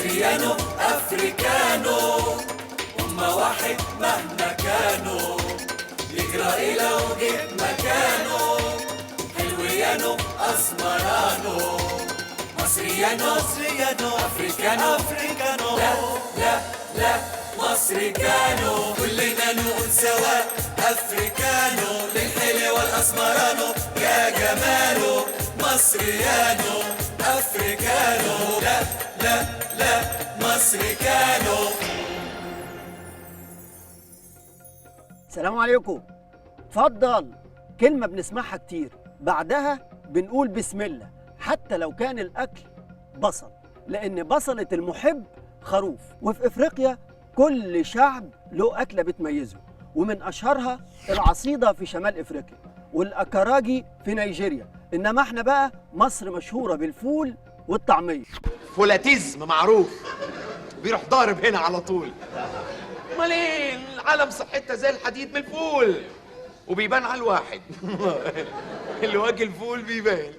مصريانو افريكانو، أمة واحد مهما كانوا، يجرى لو جيت مكانه، حلويانو اسمرانو، مصريانو افريكانو، لا لا لا مصري كانوا، كلنا نقول سوا افريكانو، للحلو والاسمرانو يا جماله، مصريانو افريكانو، لا لا لا مصري كانوا. السلام عليكم. اتفضل. كلمة بنسمعها كتير بعدها بنقول بسم الله، حتى لو كان الأكل بصل، لأن بصلة المحب خروف. وفي إفريقيا كل شعب له أكلة بتميزه، ومن أشهرها العصيدة في شمال إفريقيا والأكاراجي في نيجيريا. إنما احنا بقى مصر مشهورة بالفول والطعمية. فولاتيزم معروف بيروح ضارب هنا على طول. امال ايه العالم صحتها زي الحديد من الفول، وبيبان على الواحد اللي واكل فول بيبان.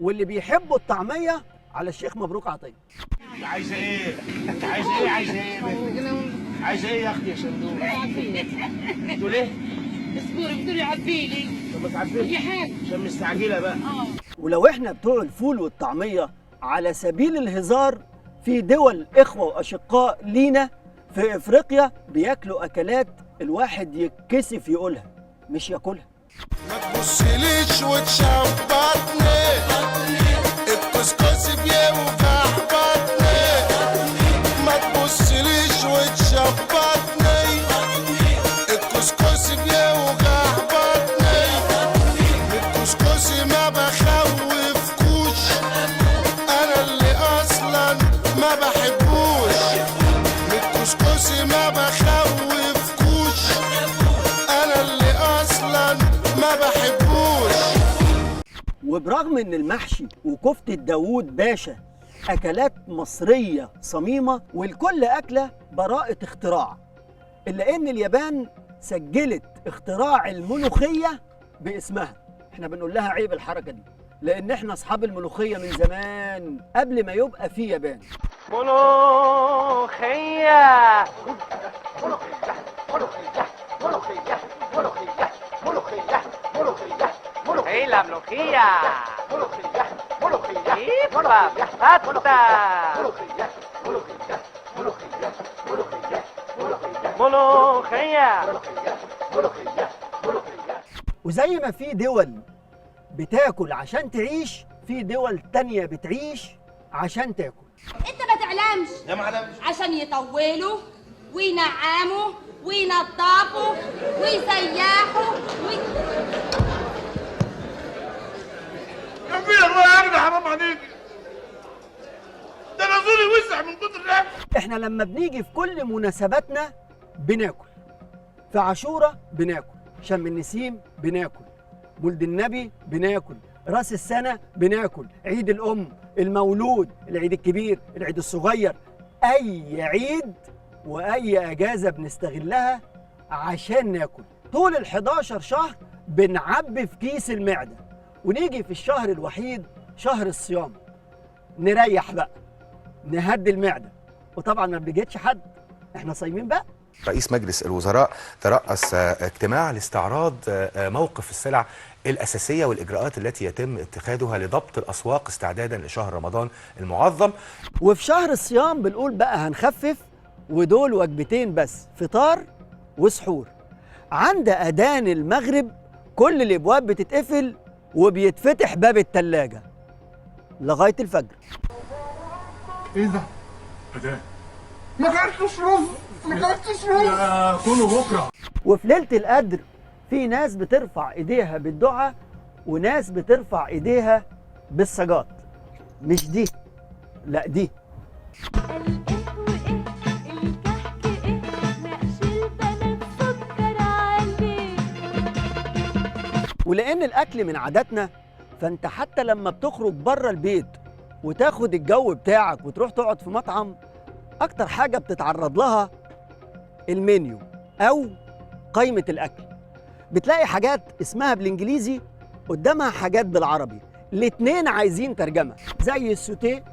واللي بيحبوا الطعمية على الشيخ مبروك عطية. عايزه ايه؟ عايزه ايه؟ عايزه ايه؟ عايزه ايه يا اختي يا صندوق؟ تقول ايه؟ اصبري بدوري عبيلي. طب ما تعبيش يا حاج عشان مستعجله بقى. ولو احنا بتوع الفول والطعمية على سبيل الهزار، في دول إخوة وأشقاء لينا في إفريقيا بياكلوا أكلات الواحد يتكسف يقولها مش ياكلها. ما تبصليش وتشبطني، الكسكسي بيوجع بطني. ما تبصليش وتشبطني، الكسكسي بيوجع بطني. الكسكسي ما بخوفكوش، انا اللي اصلا ما بحبوش. الكسكسي ما بخوفكوش، انا اللي اصلا ما بحبوش. وبرغم ان المحشي وكفتة داوود باشا اكلات مصرية صميمة والكل اكلة براءة اختراع، الا ان اليابان سجلت اختراع الملوخية باسمها. احنا بنقول لها عيب الحركة دي، لان احنا اصحاب الملوخية من زمان قبل ما يبقى في يابان. ملوخيه ايه la ملوخيه ايبا بطاطا ملوخيه. وزي ما في دول بتاكل عشان تعيش، في دول تانية بتعيش عشان تاكل. انت ما تعلمش يا معلمش عشان يطولوا وينعموا وينضفوا ويسيحوا يا ابني الله يا ابني حرام عليك، ده انا زوري وسع من كتر الاكل. احنا لما بنيجي في كل مناسباتنا بناكل. في عاشوراء بناكل، شم النسيم بناكل، مولد النبي بناكل، راس السنة بناكل، عيد الأم، المولود، العيد الكبير، العيد الصغير. أي عيد وأي أجازة بنستغلها عشان ناكل. طول ال11 شهر بنعبي في كيس المعدة، ونيجي في الشهر الوحيد شهر الصيام نريح بقى، نهدي المعدة. وطبعا ما بيجيتش حد، احنا صايمين بقى. رئيس مجلس الوزراء ترأس اجتماع لاستعراض موقف السلع الأساسية والإجراءات التي يتم اتخاذها لضبط الأسواق استعدادا لشهر رمضان المعظم. وفي شهر الصيام بنقول بقى هنخفف، ودول وجبتين بس، فطار وسحور. عند أذان المغرب كل الأبواب بتتقفل وبيتفتح باب التلاجة لغاية الفجر. ايه ده؟ ما كلتش رز، ما كلتش رز. كله بكره. وفي ليلة القدر في ناس بترفع ايديها بالدعاء وناس بترفع ايديها بالسجاط. مش دي، لا دي. ولأن الأكل من عاداتنا، فأنت حتى لما بتخرج بره البيت وتاخد الجو بتاعك وتروح تقعد في مطعم، أكتر حاجة بتتعرض لها المنيو أو قائمة الأكل. بتلاقي حاجات اسمها بالإنجليزي قدامها حاجات بالعربي، الاتنين عايزين ترجمة، زي السوتيه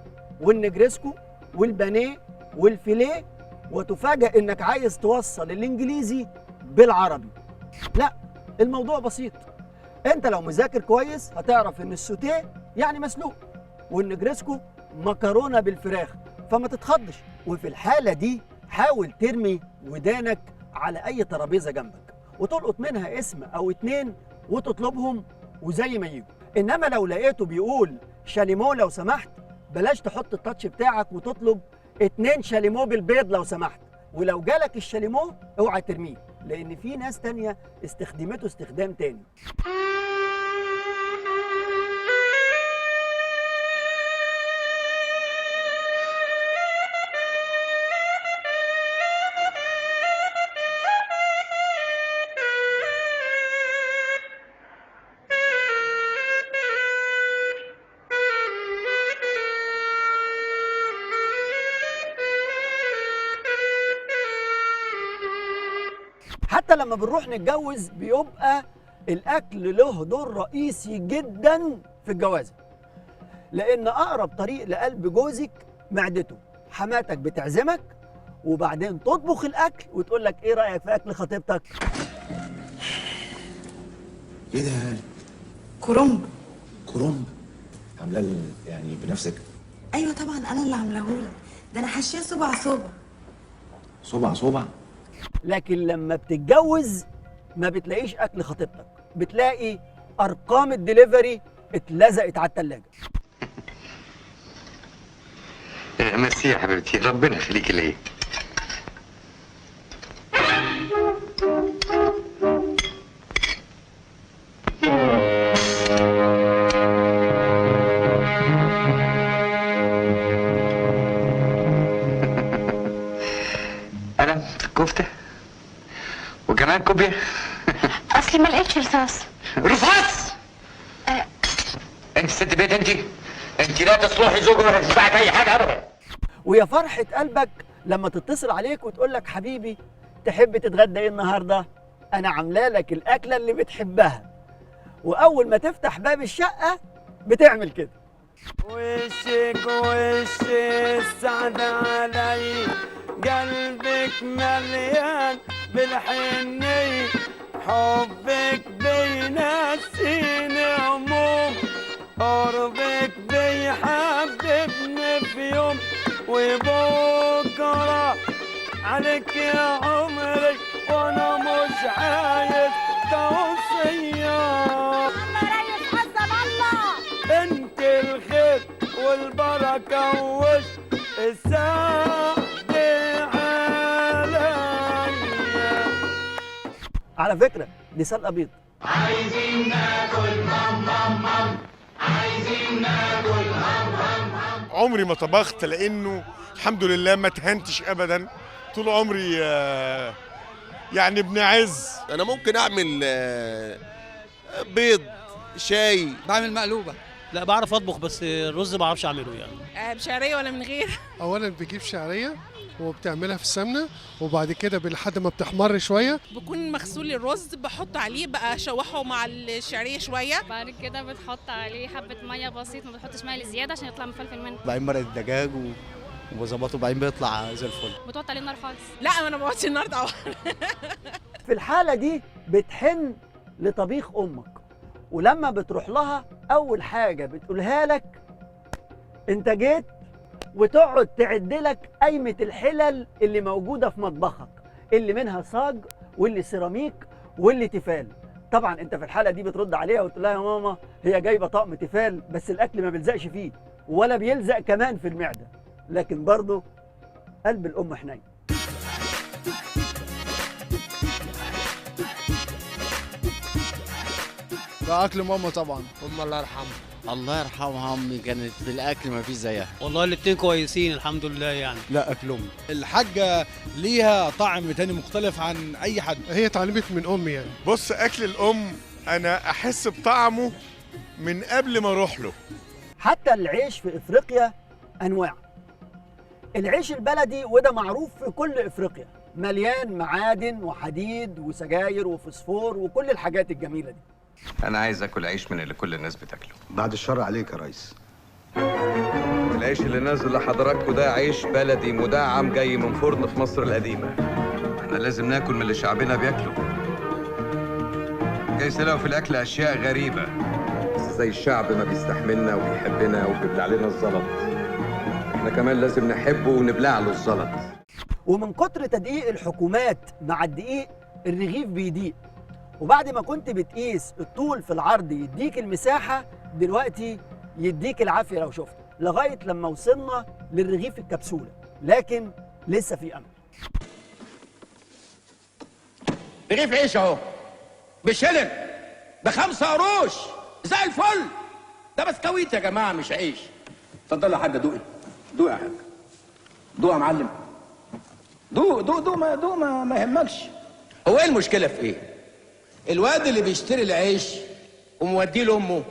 والنجريسكو والبانيه والفيليه، وتفاجأ انك عايز توصل الانجليزي بالعربي. لا، الموضوع بسيط. انت لو مذاكر كويس هتعرف ان السوتيه يعني مسلوق، والنجرسكو مكرونه بالفراخ، فما تتخضش. وفي الحاله دي حاول ترمي ودانك على اي ترابيزه جنبك وتلقط منها اسم او اتنين وتطلبهم وزي ما يجوا. انما لو لقيته بيقول شاليمو لو سمحت، بلاش تحط التاتش بتاعك وتطلب 2 شاليمو بالبيض لو سمحت. ولو جالك الشاليمو اوعى ترميه، لان في ناس تانية استخدمته استخدام تاني. حتى لما بنروح نتجوز بيبقى الأكل له دور رئيسي جدا في الجوازة، لأن أقرب طريق لقلب جوزك معدته. حماتك بتعزمك وبعدين تطبخ الأكل وتقول لك إيه رأيك في أكل خطيبتك؟ ايه ده يا هاني؟ كرنب. كرنب؟ عاملاه يعني بنفسك؟ ايوه طبعا انا اللي عاملاهولك، ده انا حشيه صبع صبع. صبع صبع؟ لكن لما بتتجوز ما بتلاقيش أكل خطيبتك، بتلاقي أرقام الدليفري اتلزقت على التلاجة. ميرسي يا حبيبتي، ربنا يخليكي ليا. قلم كفتة وكمان كوبيا. اصلي ما لقيتش رصاص. رصاص؟ انت ست بيت، انت لا تصلحي زوج ولا تنفعك اي حاجه ابدا. ويا فرحة قلبك لما تتصل عليك وتقول لك حبيبي تحب تتغدى ايه النهارده؟ أنا عاملة لك الأكلة اللي بتحبها. وأول ما تفتح باب الشقة بتعمل كده. وشك وش السعد علي، قلبك مليان بالحنية، حبك بينسيني هموم، قربك بيحببني في يوم، وبكرة عليك يا عمري وانا مش عايز توصية. ريس حسن الله. انت الخير والبركة وش السعد عليا. على فكرة دي سلقة بيض. عايزين ناكل مام، عايزين ناكل مام. عمري ما طبخت لانه الحمد لله ما تهنتش ابدا طول عمري. يعني ابن عز. انا ممكن اعمل بيض، شاي، بعمل مقلوبه. لا بعرف اطبخ بس الرز ما بعرفش اعمله يعني. بشعريه ولا من غير؟ اولا بجيب شعريه وبتعملها في السمنه، وبعد كده لحد ما بتحمر شويه بكون مغسول الرز، بحط عليه بقى اشوحه مع الشعريه شويه، بعد كده بتحط عليه حبه ميه بسيط، ما بتحطش ميه زياده عشان يطلع مفلفل منه. بعدين مرق الدجاج وبظبطه وبعدين بيطلع زي الفل. بتحط عليه النار خالص. لا انا ما بقعدش النار طبعا. في الحالة دي بتحن لطبيخ أمك، ولما بتروح لها أول حاجة بتقولها لك أنت جيت، وتقعد تعد لك قايمة الحلل اللي موجودة في مطبخك، اللي منها صاج واللي سيراميك واللي تيفال. طبعا أنت في الحالة دي بترد عليها وتقول لها يا ماما هي جايبة طقم تيفال بس الأكل ما بيلزقش فيه ولا بيلزق كمان في المعدة، لكن برضه قلب الأم حنين. ده اكل ماما طبعا. امي الله يرحمها. الله يرحمها، امي كانت في الاكل ما فيش زيها. والله الاتنين كويسين الحمد لله يعني. لا اكل امي. الحاجة ليها طعم تاني مختلف عن أي حد. هي اتعلمت من امي يعني. بص اكل الام انا احس بطعمه من قبل ما اروح له. حتى العيش في افريقيا انواع. العيش البلدي وده معروف في كل افريقيا، مليان معادن وحديد وسجاير وفوسفور وكل الحاجات الجميله دي. انا عايز اكل عيش من اللي كل الناس بتاكله. بعد الشر عليك يا ريس. العيش العيش اللي نازل لحضراتكم ده عيش بلدي مدعم جاي من فرن في مصر القديمة. احنا لازم ناكل من اللي شعبنا بياكله. جاي تلاقوا في الأكل أشياء غريبة، بس زي الشعب ما بيستحملنا وبيحبنا وبيبلع لنا الزلط، احنا كمان لازم نحبه ونبلع له الزلط. ومن كتر تدقيق الحكومات مع الدقيق الرغيف بيضيق، وبعد ما كنت بتقيس الطول في العرض يديك المساحة، دلوقتي يديك العافية لو شفته، لغاية لما وصلنا للرغيف الكبسولة، لكن لسه في أمل. رغيف عيش اهو بشلن ب5 قروش زي الفل. ده بسكويت يا جماعة مش عيش. اتفضل يا حاجة دوقي. دوقي يا حاجة. دوق يا معلم. دوق ما يهمكش. هو ايه المشكلة في ايه؟ الواد اللي بيشتري العيش وموديه لامه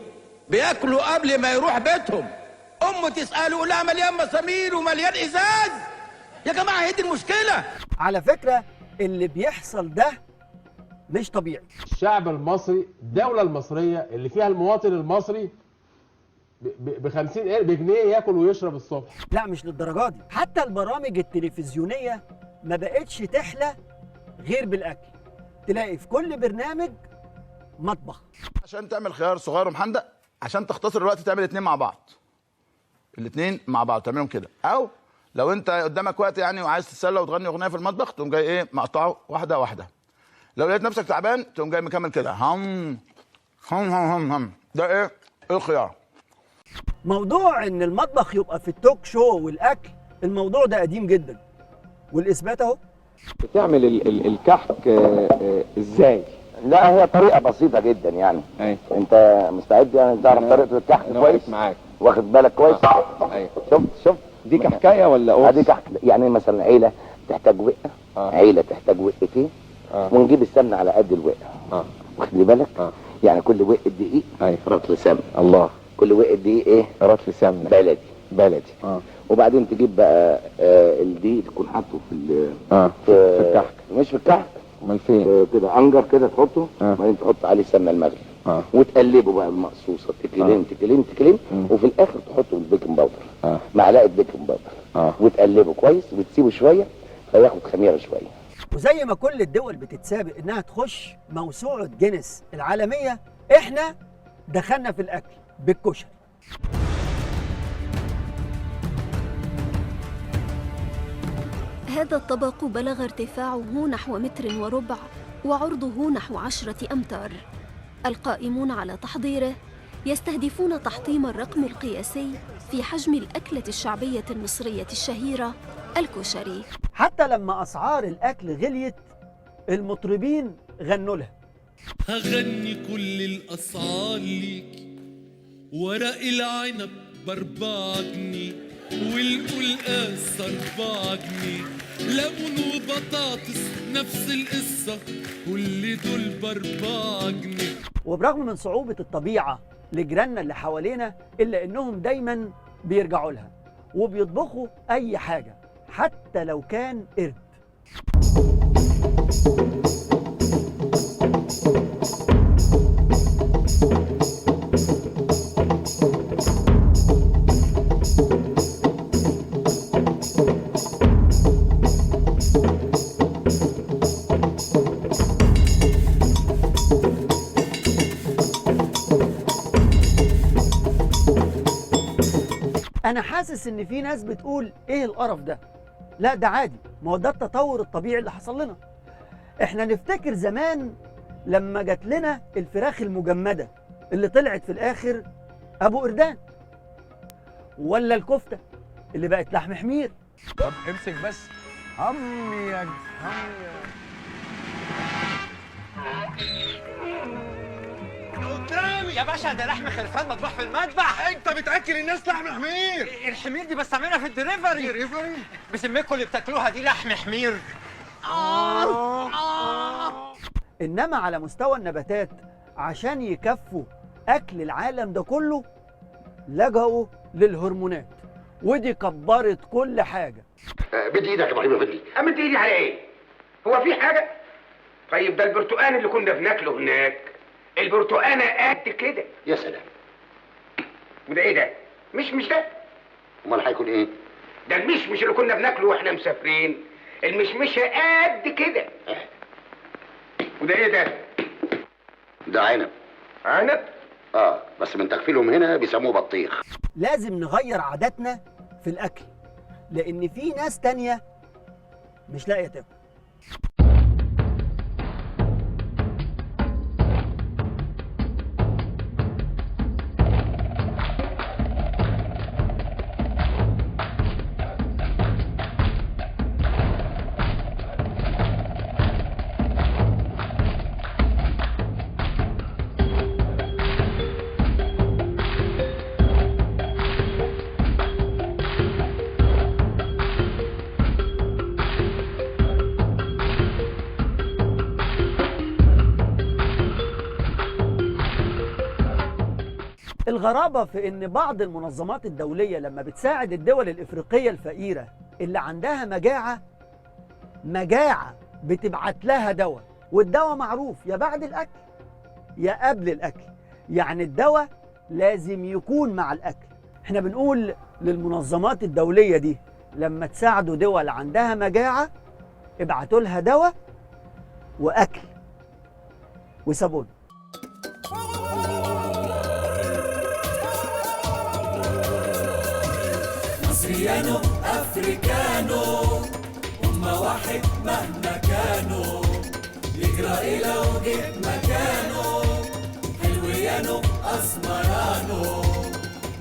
بياكلوا قبل ما يروح بيتهم، امه تساله لا مليان مسامير ومليان ازاز. يا جماعه هي دي المشكله. على فكره اللي بيحصل ده مش طبيعي. الشعب المصري، الدوله المصريه اللي فيها المواطن المصري بجنيه ياكل ويشرب الصبح. لا مش للدرجه دي، حتى البرامج التلفزيونيه ما بقتش تحلى غير بالاكل. تلاقي في كل برنامج مطبخ. عشان تعمل خيار صغير ومحندق، عشان تختصر الوقت تعمل 2 مع بعض. الاثنين مع بعض تعملهم كده، او لو انت قدامك وقت يعني وعايز تتسلى وتغني اغنيه في المطبخ تقوم جاي ايه مقطعه واحده واحده. لو لقيت نفسك تعبان تقوم جاي مكمل كده هم هم هم هم. ده ايه الخيار. موضوع ان المطبخ يبقى في التوك شو والاكل، الموضوع ده قديم جدا والاثبات اهو. بتعمل الكحك ازاي؟ لا هي طريقه بسيطه جدا يعني. ايوه. انت مستعد يعني تعرف طريقه الكحك كويس؟ معاك. واخد بالك كويس؟ ايوه. شوف دي كحكايه ولا قرص؟ دي كحك يعني مثلا عيله تحتاج وقه، عيله تحتاج وقتين، ونجيب السمنه على قد الوقه. واخد بالك؟ يعني كل وقه دقيق رطل سمنه. الله. كل وقه دقيق ايه؟ رطل سمنه بلدي. وبعدين تجيب بقى الدقيق تكون حاطه في الكحك. مش في الكحك، امال فين؟ كده انجر كده تحطه، وبعدين تحط عليه السمنه المغلي وتقلبه بقى المقصوصه تكلم وفي الاخر تحطه البيكنج باودر، معلقه بيكنج باودر وتقلبه كويس وتسيبه شويه فياخد خميره شويه. وزي ما كل الدول بتتسابق انها تخش موسوعه جينيس العالميه، احنا دخلنا في الاكل بالكشري. هذا الطبق بلغ ارتفاعه نحو 1.25 متر وعرضه نحو 10 أمتار. القائمون على تحضيره يستهدفون تحطيم الرقم القياسي في حجم الأكلة الشعبية المصرية الشهيرة الكشري. حتى لما أسعار الأكل غليت المطربين غنوا لها. هغني كل الأسعار ليك، ورق العنب ب4 جنيه والقلقاس 4 جنيه، ليمون وبطاطس نفس القصة كل دول ب4 جنيه. وبرغم من صعوبة الطبيعة لجيراننا اللي حوالينا إلا إنهم دايما بيرجعوا لها وبيطبخوا أي حاجة حتى لو كان قرد. أنا حاسس إن في ناس بتقول إيه القرف ده؟ لا ده عادي، ما هو ده التطور الطبيعي اللي حصل لنا. إحنا نفتكر زمان لما جات لنا الفراخ المجمدة اللي طلعت في الآخر أبو قردان، ولا الكفتة اللي بقت لحم حمير. طب امسك بس. هم يا قدامي يا باشا، ده لحم خرفان مطبوح في المذبح. انت بتاكل الناس لحم حمير. الحمير دي بستعملها في الدليفري. بسميكوا اللي بتاكلوها دي لحم حمير. إنما على مستوى النباتات عشان يكفوا أكل العالم ده كله لجأوا للهرمونات، ودي كبرت كل حاجة. بدي ايدك يا ابراهيم بدي. امد ايدي على ايه؟ هو في حاجة؟ طيب ده البرتقان اللي كنا بناكله هناك، البرتقانة قد كده. يا سلام. وده ايه ده؟ مش ده؟ امال هيكون ايه؟ ده المشمش اللي كنا بناكله واحنا مسافرين، المشمشه قد كده. وده ايه ده؟ ده عنب. عنب؟ بس من تغفيلهم هنا بيسموه بطيخ. لازم نغير عاداتنا في الأكل، لأن في ناس تانية مش لاقية تاكل. الغرابة في إن بعض المنظمات الدولية لما بتساعد الدول الإفريقية الفقيرة اللي عندها مجاعة بتبعت لها دواء، والدواء معروف يا بعد الأكل يا قبل الأكل، يعني الدواء لازم يكون مع الأكل. احنا بنقول للمنظمات الدولية دي لما تساعدوا دول عندها مجاعة ابعتوا لها دواء وأكل وصابون. مصريانو افريكانو هما واحد مهما كانوا، يجرى لو جيت مكانه، حلويانو اسمرانو.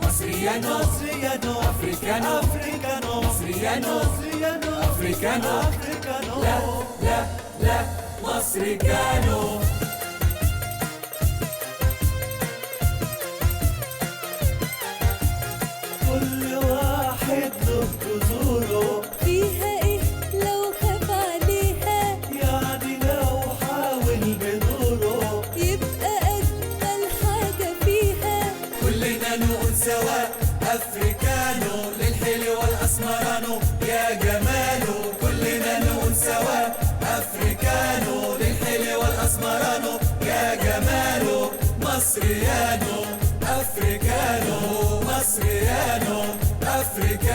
مصريانو افريكانو مصريانو افريكانو لا لا لا مصري كانوا. كل واحد له جذوره، فيها ايه لو خاف عليها، يعني لو حاول بدوره يبقى اجمل حاجه فيها. كلنا نقول سوا افريكانو، للحلو والاسمرانو يا جماله. كلنا نقول سوا افريكانو، للحلو والاسمرانو يا جماله. مصريانو افريكانو مصريانو افريكانو.